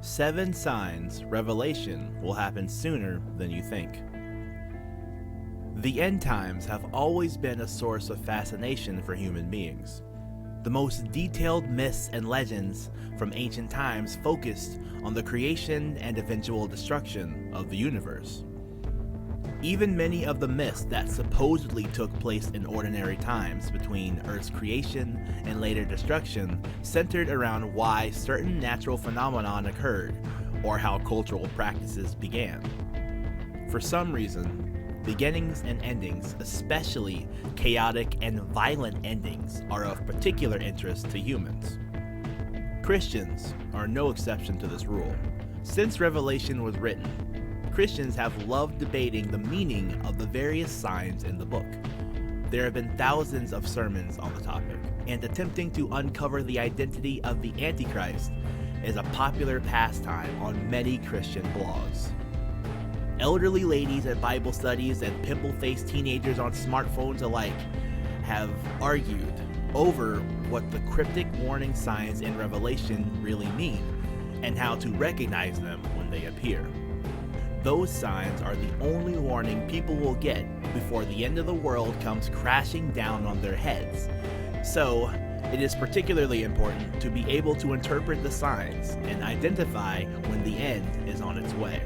7 signs revelation will happen sooner than you think. The end times have always been a source of fascination for human beings. The most detailed myths and legends from ancient times focused on the creation and eventual destruction of the universe. Even many of the myths that supposedly took place in ordinary times between Earth's creation and later destruction centered around why certain natural phenomenon occurred or how cultural practices began. For some reason, beginnings and endings, especially chaotic and violent endings, are of particular interest to humans. Christians are no exception to this rule. Since Revelation was written, Christians have loved debating the meaning of the various signs in the book. There have been thousands of sermons on the topic, and attempting to uncover the identity of the Antichrist is a popular pastime on many Christian blogs. Elderly ladies at Bible studies and pimple-faced teenagers on smartphones alike have argued over what the cryptic warning signs in Revelation really mean and how to recognize them when they appear. Those signs are the only warning people will get before the end of the world comes crashing down on their heads. So, it is particularly important to be able to interpret the signs and identify when the end is on its way.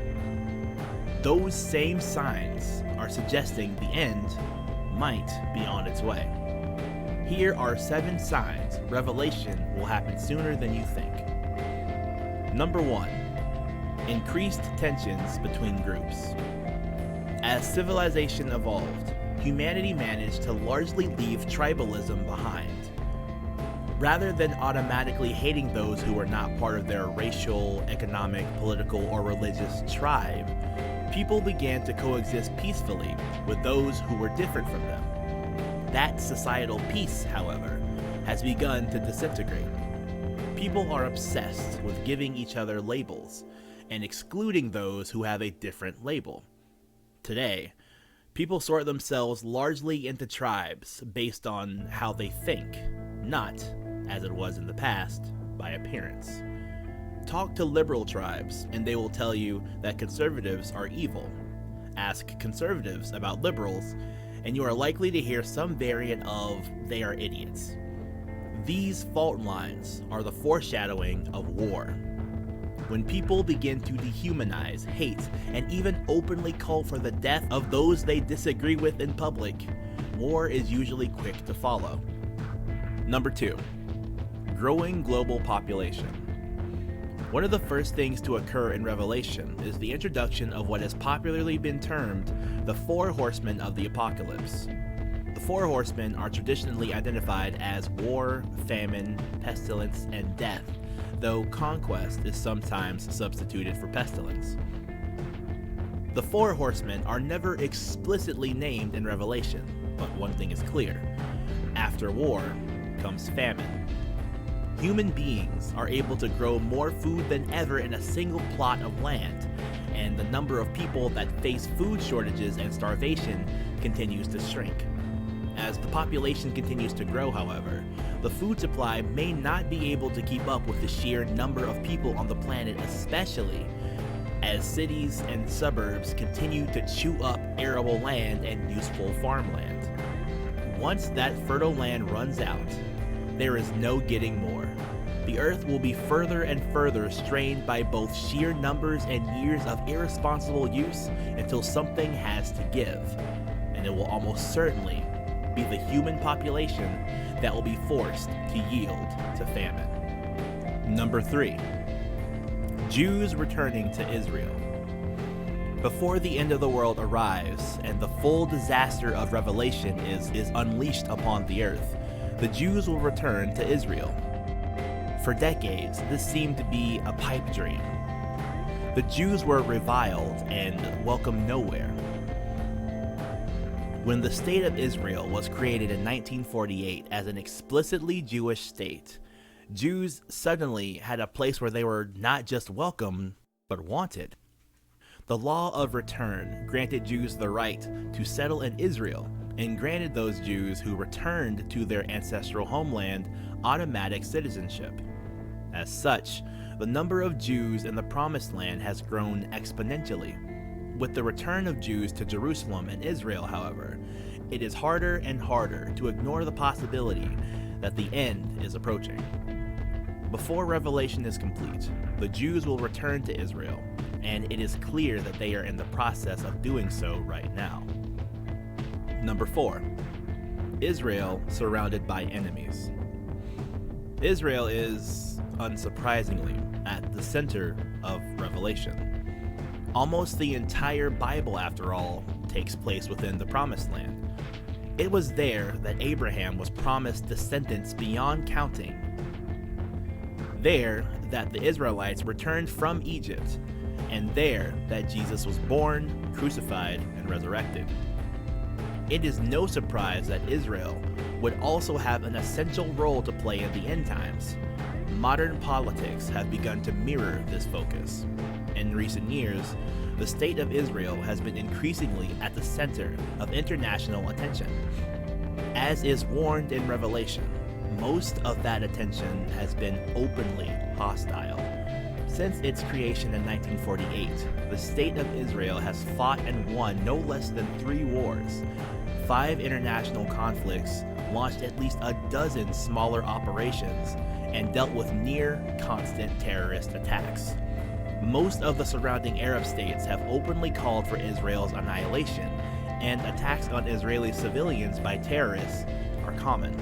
Those same signs are suggesting the end might be on its way. Here are 7 signs revelation will happen sooner than you think. Number 1. Increased tensions between groups. As civilization evolved, humanity managed to largely leave tribalism behind. Rather than automatically hating those who were not part of their racial, economic, political, or religious tribe, people began to coexist peacefully with those who were different from them. That societal peace, however, has begun to disintegrate. People are obsessed with giving each other labels and excluding those who have a different label. Today, people sort themselves largely into tribes based on how they think, not, as it was in the past, by appearance. Talk to liberal tribes and they will tell you that conservatives are evil. Ask conservatives about liberals and you are likely to hear some variant of "they are idiots." These fault lines are the foreshadowing of war. When people begin to dehumanize, hate, and even openly call for the death of those they disagree with in public, war is usually quick to follow. Number 2. Growing global population. One of the first things to occur in Revelation is the introduction of what has popularly been termed the 4 horsemen of the apocalypse. The 4 horsemen are traditionally identified as war, famine, pestilence, and death, though conquest is sometimes substituted for pestilence. The 4 horsemen are never explicitly named in Revelation, but one thing is clear: after war comes famine. Human beings are able to grow more food than ever in a single plot of land, and the number of people that face food shortages and starvation continues to shrink. As the population continues to grow, however, the food supply may not be able to keep up with the sheer number of people on the planet, especially as cities and suburbs continue to chew up arable land and useful farmland. Once that fertile land runs out, there is no getting more. The earth will be further and further strained by both sheer numbers and years of irresponsible use until something has to give, and it will almost certainly be the human population that will be forced to yield to famine. Number 3. Jews returning to Israel. Before the end of the world arrives and the full disaster of Revelation is unleashed upon the earth, the Jews will return to Israel. For decades, this seemed to be a pipe dream. The Jews were reviled and welcomed nowhere. When the State of Israel was created in 1948 as an explicitly Jewish state, Jews suddenly had a place where they were not just welcome, but wanted. The law of return granted Jews the right to settle in Israel and granted those Jews who returned to their ancestral homeland automatic citizenship. As such, the number of Jews in the Promised Land has grown exponentially. With the return of Jews to Jerusalem and Israel, however, it is harder and harder to ignore the possibility that the end is approaching. Before Revelation is complete, the Jews will return to Israel, and it is clear that they are in the process of doing so right now. Number 4. Israel surrounded by enemies. Israel is, unsurprisingly, at the center of Revelation. Almost the entire Bible, after all, takes place within the Promised Land. It was there that Abraham was promised descendants beyond counting. There that the Israelites returned from Egypt, and there that Jesus was born, crucified, and resurrected. It is no surprise that Israel would also have an essential role to play in the end times. Modern politics have begun to mirror this focus. In recent years, the state of Israel has been increasingly at the center of international attention. As is warned in Revelation, most of that attention has been openly hostile. Since its creation in 1948, the state of Israel has fought and won no less than 3 wars, 5 international conflicts, launched at least a dozen smaller operations, and dealt with near constant terrorist attacks. Most of the surrounding Arab states have openly called for Israel's annihilation, and attacks on Israeli civilians by terrorists are common.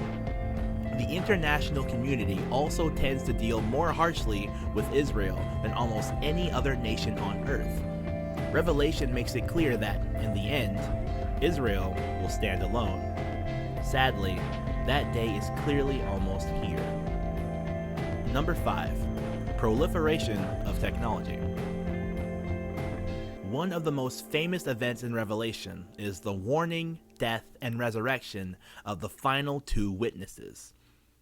The international community also tends to deal more harshly with Israel than almost any other nation on earth. Revelation makes it clear that, in the end, Israel will stand alone. Sadly, that day is clearly almost here. Number 5. Proliferation of technology. One of the most famous events in Revelation is the warning, death, and resurrection of the final 2 witnesses.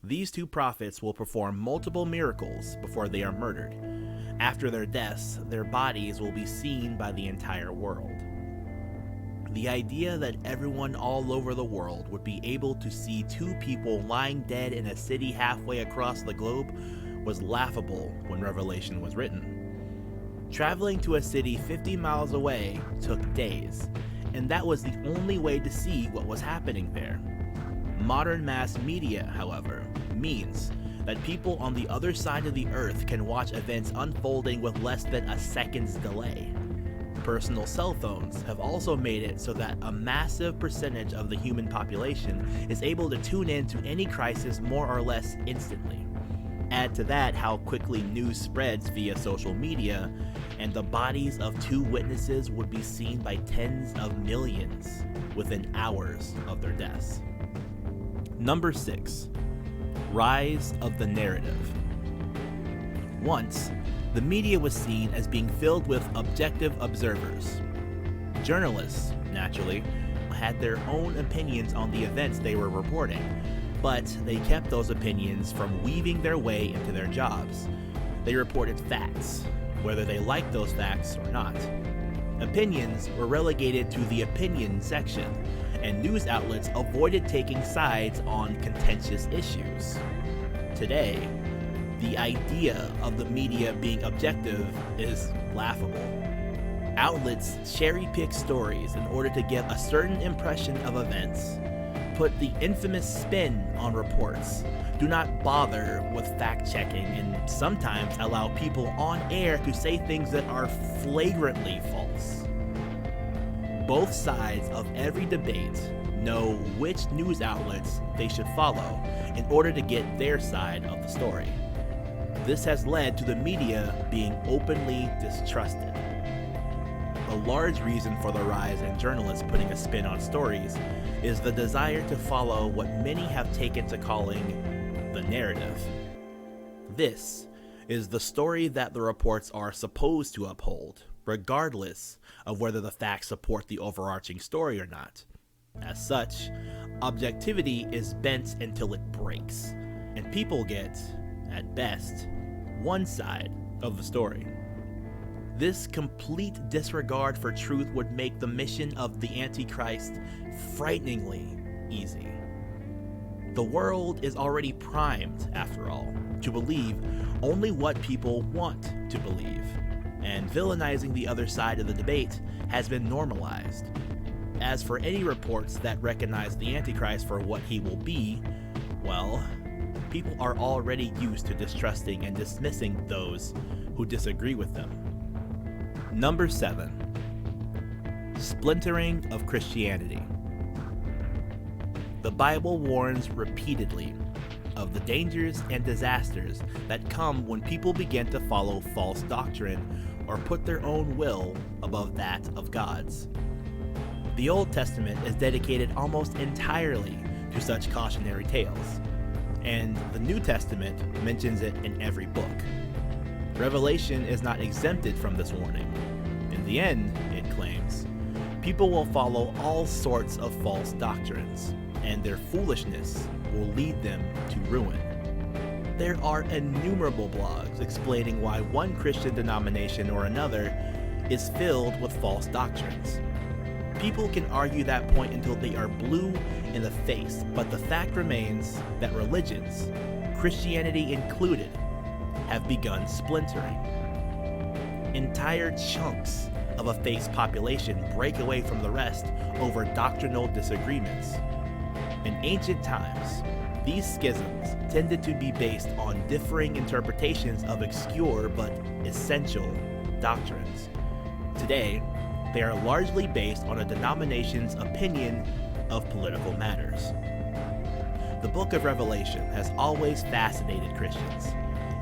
These 2 prophets will perform multiple miracles before they are murdered. After their deaths, their bodies will be seen by the entire world. The idea that everyone all over the world would be able to see 2 people lying dead in a city halfway across the globe was laughable when Revelation was written. Traveling to a city 50 miles away took days, and that was the only way to see what was happening there. Modern mass media, however, means that people on the other side of the earth can watch events unfolding with less than a second's delay. Personal cell phones have also made it so that a massive percentage of the human population is able to tune in to any crisis more or less instantly. Add to that how quickly news spreads via social media, and the bodies of 2 witnesses would be seen by tens of millions within hours of their deaths. Number 6. Rise of the narrative. Once, the media was seen as being filled with objective observers. Journalists, naturally, had their own opinions on the events they were reporting, but they kept those opinions from weaving their way into their jobs. They reported facts, whether they liked those facts or not. Opinions were relegated to the opinion section, and news outlets avoided taking sides on contentious issues. Today, the idea of the media being objective is laughable. Outlets cherry-pick stories in order to give a certain impression of events, put the infamous spin on reports, do not bother with fact-checking, and sometimes allow people on air to say things that are flagrantly false. Both sides of every debate know which news outlets they should follow in order to get their side of the story. This has led to the media being openly distrusted. A large reason for the rise in journalists putting a spin on stories is the desire to follow what many have taken to calling the narrative. This is the story that the reports are supposed to uphold, regardless of whether the facts support the overarching story or not. As such, objectivity is bent until it breaks, and people get, at best, one side of the story. This complete disregard for truth would make the mission of the Antichrist frighteningly easy. The world is already primed, after all. to believe only what people want to believe, and villainizing the other side of the debate has been normalized. As for any reports that recognize the Antichrist for what he will be, well, people are already used to distrusting and dismissing those who disagree with them. Number 7. Splintering of Christianity. The Bible warns repeatedly of the dangers and disasters that come when people begin to follow false doctrine or put their own will above that of God's. The Old Testament is dedicated almost entirely to such cautionary tales, and the New Testament mentions it in every book. Revelation is not exempted from this warning. In the end, it claims, people will follow all sorts of false doctrines, and their foolishness will lead them to ruin. There are innumerable blogs explaining why one Christian denomination or another is filled with false doctrines. People can argue that point until they are blue in the face, but the fact remains that religions, Christianity included, have begun splintering. Entire chunks of a faith's population break away from the rest over doctrinal disagreements. In ancient times, these schisms tended to be based on differing interpretations of obscure but essential doctrines. Today, they are largely based on a denomination's opinion of political matters. The book of Revelation has always fascinated Christians.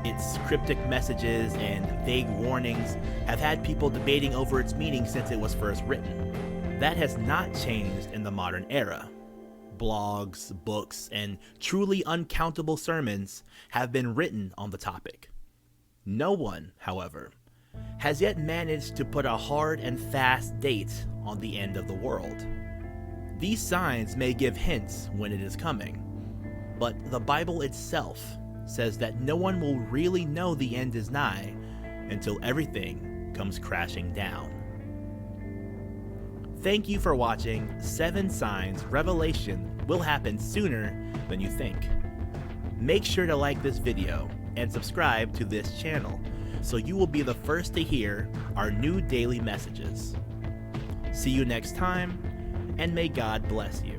Its cryptic messages and vague warnings have had people debating over its meaning since it was first written. That has not changed in the modern era. Blogs, books, and truly uncountable sermons have been written on the topic. No one, however, has yet managed to put a hard and fast date on the end of the world. These signs may give hints when it is coming, but the Bible itself says that no one will really know the end is nigh until everything comes crashing down. Thank you for watching 7 Signs Revelation Will Happen Sooner Than You Think. Make sure to like this video and subscribe to this channel so you will be the first to hear our new daily messages. See you next time, and may God bless you.